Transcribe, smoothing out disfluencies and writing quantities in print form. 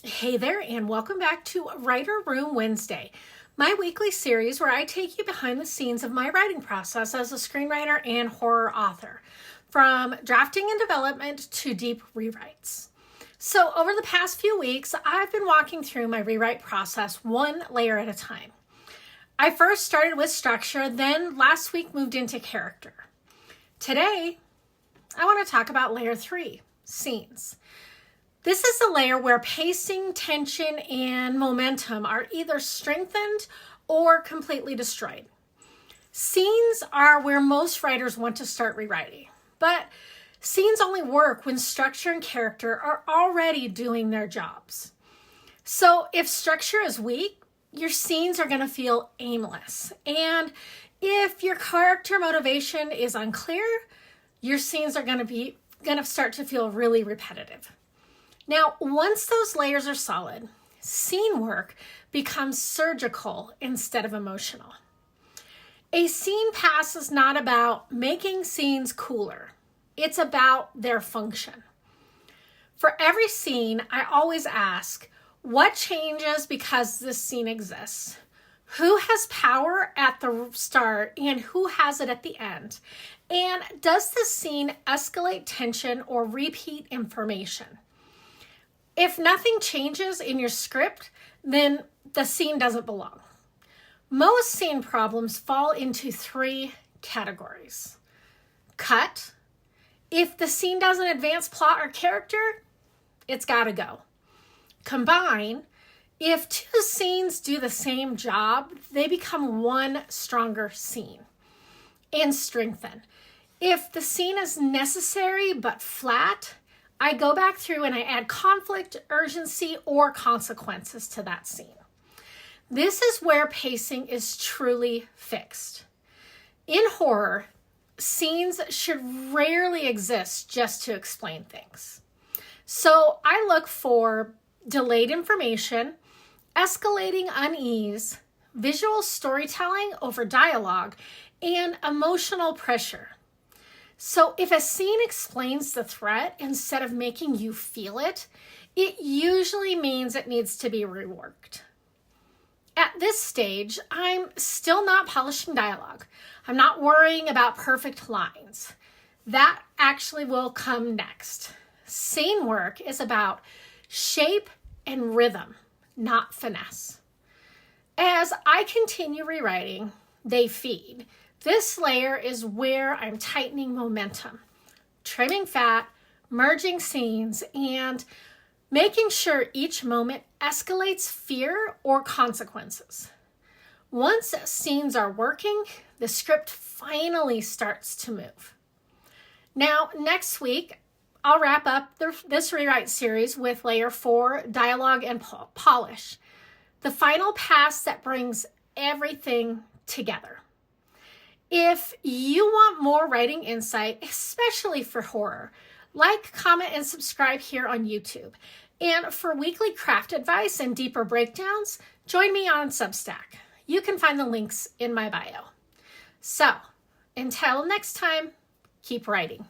Hey there, and welcome back to Writer Room Wednesday, my weekly series where I take you behind the scenes of my writing process as a screenwriter and horror author, from drafting and development to deep rewrites. So over the past few weeks, I've been walking through my rewrite process one layer at a time. I first started with structure, then last week moved into character. Today, I want to talk about layer 3, scenes. This is the layer where pacing, tension, and momentum are either strengthened or completely destroyed. Scenes are where most writers want to start rewriting, but scenes only work when structure and character are already doing their jobs. So if structure is weak, your scenes are going to feel aimless. And if your character motivation is unclear, your scenes are going to start to feel really repetitive. Now, once those layers are solid, scene work becomes surgical instead of emotional. A scene pass is not about making scenes cooler. It's about their function. For every scene, I always ask, what changes because this scene exists? Who has power at the start and who has it at the end? And does this scene escalate tension or repeat information? If nothing changes in your script, then the scene doesn't belong. Most scene problems fall into 3 categories. Cut. If the scene doesn't advance plot or character, it's got to go. Combine. If 2 scenes do the same job, they become one stronger scene. And strengthen. If the scene is necessary but flat, I go back through and I add conflict, urgency, or consequences to that scene. This is where pacing is truly fixed. In horror, scenes should rarely exist just to explain things. So I look for delayed information, escalating unease, visual storytelling over dialogue, and emotional pressure. So if a scene explains the threat instead of making you feel it, it usually means it needs to be reworked. At this stage, I'm still not polishing dialogue. I'm not worrying about perfect lines. That actually will come next. Scene work is about shape and rhythm, not finesse. As I continue rewriting, they feed. This layer is where I'm tightening momentum, trimming fat, merging scenes, and making sure each moment escalates fear or consequences. Once scenes are working, the script finally starts to move. Now, next week, I'll wrap up this rewrite series with layer 4, dialogue and polish, the final pass that brings everything together. If you want more writing insight, especially for horror, like, comment, and subscribe here on YouTube. And for weekly craft advice and deeper breakdowns, join me on Substack. You can find the links in my bio. So, until next time, keep writing.